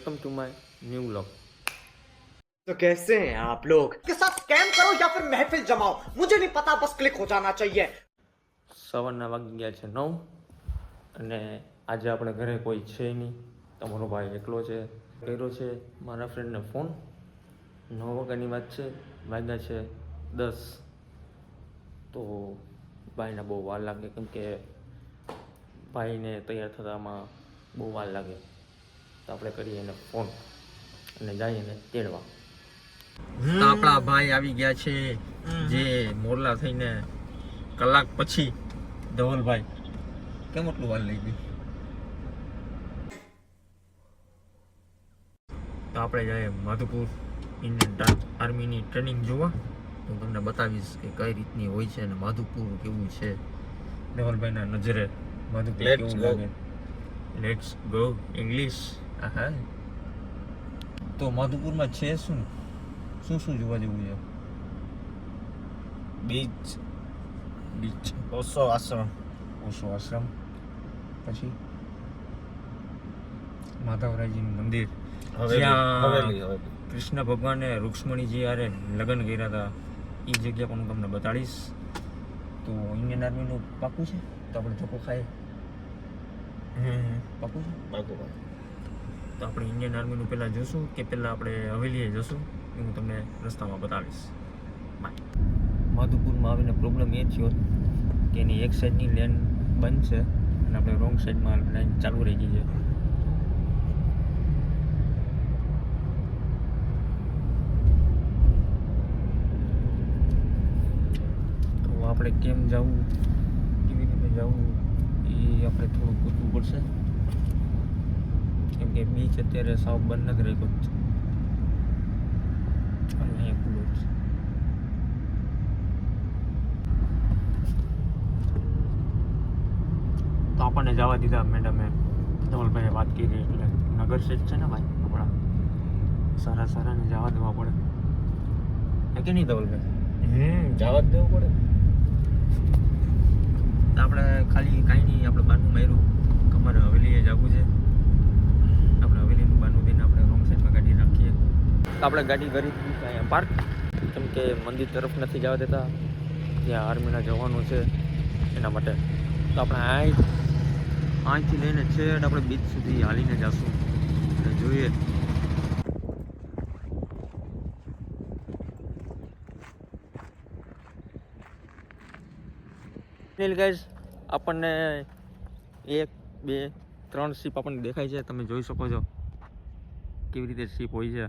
Welcome to my new vlog. तो कैसे हैं आप लोग के साथ स्कैम करो या फिर महफिल जमाओ, मुझे नहीं पता, बस क्लिक हो जाना चाहिए। સવારના વાગી ગયા છે 9 અને આજે આપણે ઘરે કોઈ છે નહીં, તમારો ભાઈ એકલો છે. કર્યો છે મારા ફ્રેન્ડને ફોન. 9 વાગ્યાની વાત છે, વાગ્યા છે 10. તો ભાઈને બહુ વાર લાગે, કેમ કે ભાઈને તૈયાર થવામાં બહુ વાર લાગે. તો આપણે કરીએ એને ફોન અને જઈએ એને તેડવા. તો આપણા ભાઈ આવી ગયા છે, જે મોરલા થઈને કલાક પછી. ધવલભાઈ કેમ એટલું વાર લઈ ગયું? તો આપણે જઈએ માધુપુર ઇન્ડિયન આર્મીની ટ્રેનિંગ જોવા. હું તમને બતાવીશ કે કઈ રીતની હોય છે અને માધુપુર કેવું છે. ધવલભાઈના નજરે માધુપુર કેવું લાગે. Let's go English. હા, તો માધુપુરમાં છે શું શું જોવા જેવું છે? બીચ ઓશો આશ્રમ પછી માધવરાયજીનું મંદિર, જ્યાં કૃષ્ણ ભગવાને રૂક્ષ્મણીજી હારે લગ્ન કર્યા હતા. એ જગ્યા પણ હું તમને બતાડીશ. તો ઇન્ડિયન આર્મીનું પાકું છે, તો આપણે ધોકો ખાઈએ. પાકું છે. તો આપણે ઇન્ડિયન આર્મીનું પહેલાં જોશું કે પહેલાં આપણે હવેલીએ જશું, એ હું તમને રસ્તામાં બતાવીશ. માધુપુરમાં આવીને પ્રોબ્લેમ એ થયો કે એની એક સાઈડની લેન બંધ છે અને આપણે રોંગ સાઈડમાં લાઈન ચાલુ રહી ગઈ છે. તો આપણે કેમ જવું, કેવી રીતે જવું, એ આપણે થોડું પૂછવું પડશે, કેમ કે બીચ અત્યારે સાવ બંધ નથી રહ્યો છે. અહીંયા ખુલ્લું છે. તો આપણને જવા દીધા મેડમે. ધવલભાઈએ વાત કરી એટલે નગર સેટ છે ને ભાઈ, આપણા સારાને જવા દેવા પડે કે નહીં ધવલભાઈ? જવા જ દેવું પડે. તો આપણે ખાલી કાંઈ નહીં, આપણે બારનું માર્યું કે અમારે હવેલીએ જવું છે. આપણે હવેલીનું બારનું દઈને આપણે રોંગ સાઈડમાં ગાડી રાખીએ. તો આપણે ગાડી કરી દીધી અહીંયા પાર્ક, કેમ કે મંદિર તરફ નથી જવા દેતા, ત્યાં આર્મીના જવાનો છે એના માટે. તો આપણે અહીંથી લઈને છેડ આપણે બીચ સુધી હાલીને જઈશું અને જોઈએ. ગાઈઝ, આપણને 1 2 3 શીપ આપણને દેખાય છે. તમે જોઈ શકો છો કેવી રીતે શીપ હોય છે.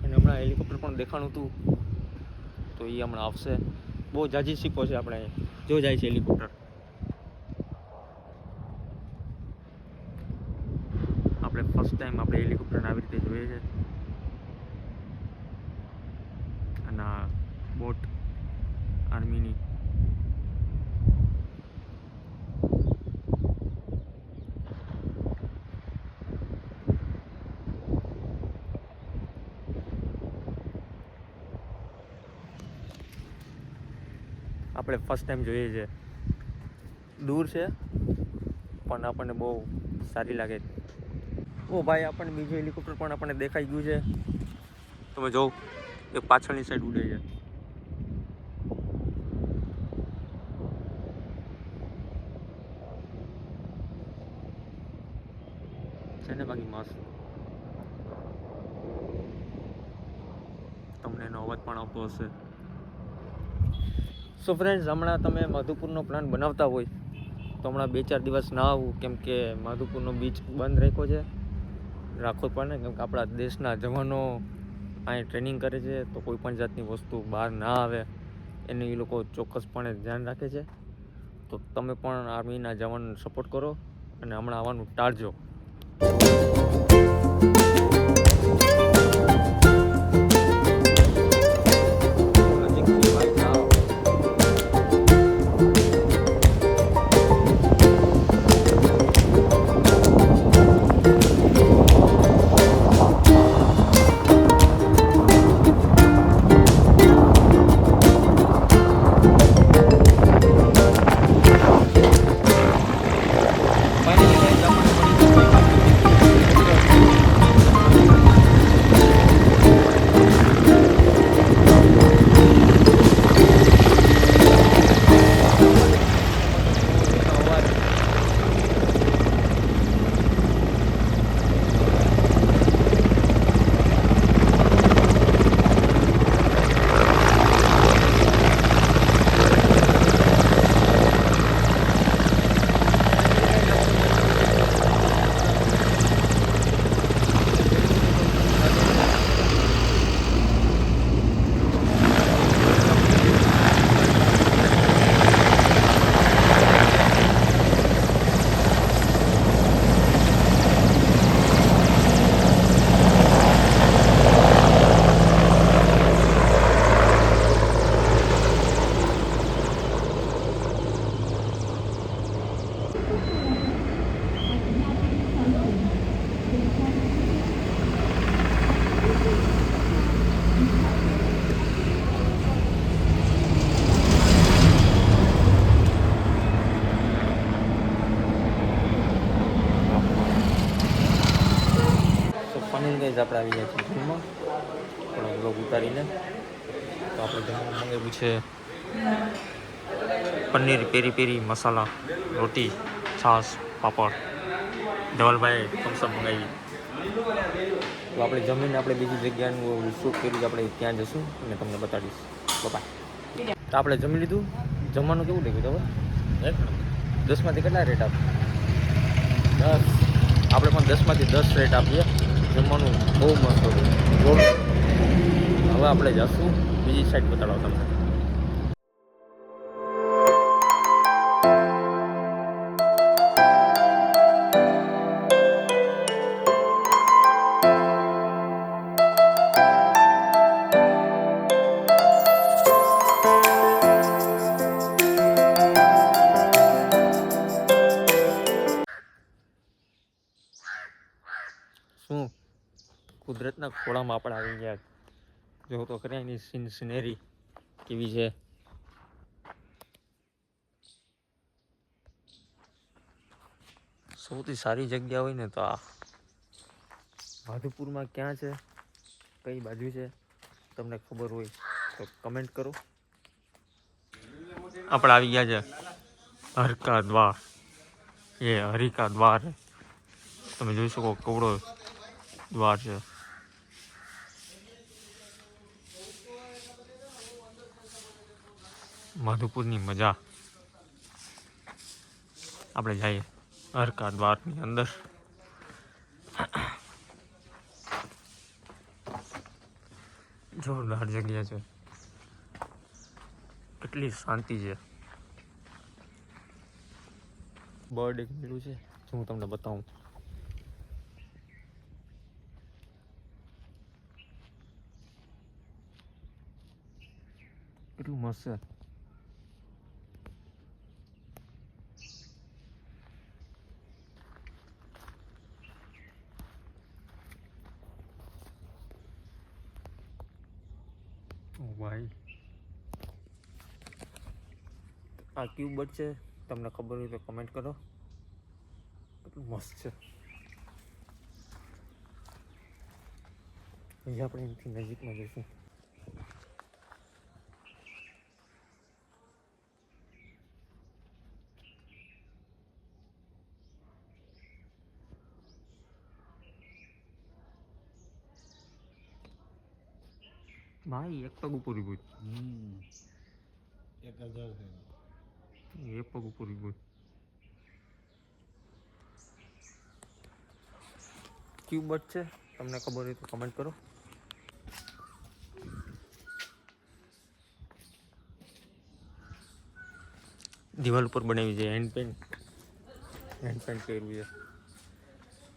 અને હમણાં હેલિકોપ્ટર પણ દેખાણું હતું, તો એ હમણાં આવશે. બહુ જાજી શીપો છે આપણે જો જાય છે હેલિકોપ્ટર. આપણે ફર્સ્ટ ટાઈમ આપણે હેલિકોપ્ટરને આવી રીતે જોઈએ છે. અને બોટ આર્મીની. આપણે ફર્સ્ટ ટાઈમ જોઈએ છે. દૂર છે પણ આપણને બહુ સારી લાગે. ઓ ભાઈ, આપણને બીજું હેલિકોપ્ટર પણ આપણને દેખાઈ ગયું છે. તમે જોવો, એ પાછળની સાઈડ ઉડે છે ને બાકી મસ્ત. તમને એનો અવાજ પણ આવતો હશે. સો ફ્રેન્ડ્સ, હમણાં તમે માધુપુરનો પ્લાન બનાવતા હોય તો હમણાં 2-4 દિવસ ના આવું, કેમ કે માધુપુરનો બીચ બંધ રાખ્યો છે. રાખવો જ પડે ને, કેમ કે આપણા દેશના જવાનો અહીં ટ્રેનિંગ કરે છે, તો કોઈ પણ જાતની વસ્તુ બહાર ના આવે એનું એ લોકો ચોક્કસપણે ધ્યાન રાખે છે. તો તમે પણ આર્મીના જવાનોને સપોર્ટ કરો અને હમણાં આવવાનું ટાળજો. જ આપણે આવી ગયા છીએ જમવા થોડો બ્લોગ ઉતારીને. તો આપણે જમવા મંગાવ્યું છે પનીર પેરી પેરી મસાલા, રોટી, છાશ, પાપડ. ધવલભાઈ થમ્સઅપ મંગાવી. તો આપણે જમીને આપણે બીજી જગ્યાનું શૂટ કર્યું, આપણે ત્યાં જશું અને તમને બતાડીશ. બાય. તો આપણે જમી લીધું. જમવાનું કેવું લાગ્યું તમે? 10માંથી કેટલા રેટ આપે? 10. આપણે પણ 10માંથી 10 રેટ આપીએ. જમવાનું બહુ મસ્ત હતું. હવે આપણે જશું બીજી સાઈડ બતાડો તમને. શું કુદરતના ખોળામાં આપણે આવી ગયા. જો તો ખરી એની સિનેરી કેવી છે. સૌથી સારી જગ્યા હોય ને તો આ માધુપુરમાં ક્યાં છે, કઈ બાજુ છે, તમને ખબર હોય તો કમેન્ટ કરો. આપણે આવી ગયા છે હરકા દ્વાર. એ હરિકા દ્વાર તમે જોઈ શકો કવડો દ્વાર છે. માધુપુરની મજા. આપણે જઈએ હરકા દ્વારની અંદર. જોરદાર જગ્યા છે, કેટલી શાંતિ છે. બર્ડ એક મળ્યું છે, હું તમને બતાવું. કેટલું મસ્ત છે. ભાઈ આ ક્યુબર્ડ છે, તમને ખબર હોય તો કમેન્ટ કરો. કેટલું મસ્ત છે. અહીં આપણે એનાથી નજીકમાં જઈશું. ભાઈ એક પગ ઉપર ગયું. 1000 એક પગ ઉપર ગયું. ક્યુબર્ડ છે, તમને ખબર હોય તો કમેન્ટ કરો. દિવાલ ઉપર બનાવી છે હેન્ડ પેન્ટ કર્યું છે.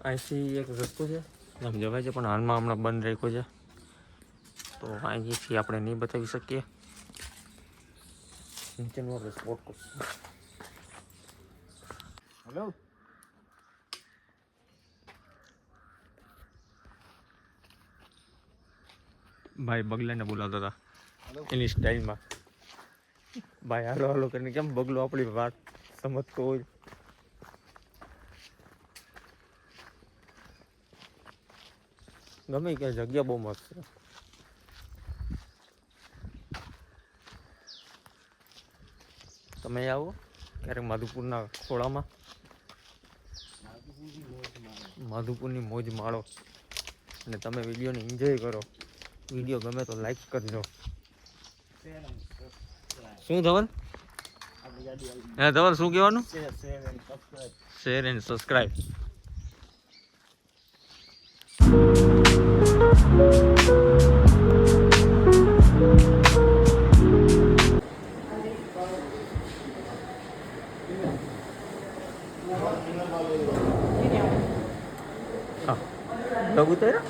અહીંથી એક રસ્તો છે આમ જવાય છે, પણ હાલમાં હમણાં બંધ રાખ્યો છે, તો અહીંથી આપણે નહીં બતાવી શકીએ. નીચેનું આપણે સ્પોટ કરશું. હેલો ભાઈ બગલાને બોલાવતા હતા એની સ્ટાઇલમાં. ભાઈ હાલો હાલો કરીને કેમ બગલો આપણી વાત સમજતો હોય. ગમે કે જગ્યા બહુ મસ્ત છે. તમે આવો ક્યારેક માધુપુરના ખોળામાં. માધુપુરની મોજ માણો અને તમે વિડીયોને એન્જોય કરો. વિડીયો ગમે તો લાઈક કરજો. શું ધવલ? હે ધવલ શું કહેવાનું? Share and subscribe. હા, લઘુ તેરા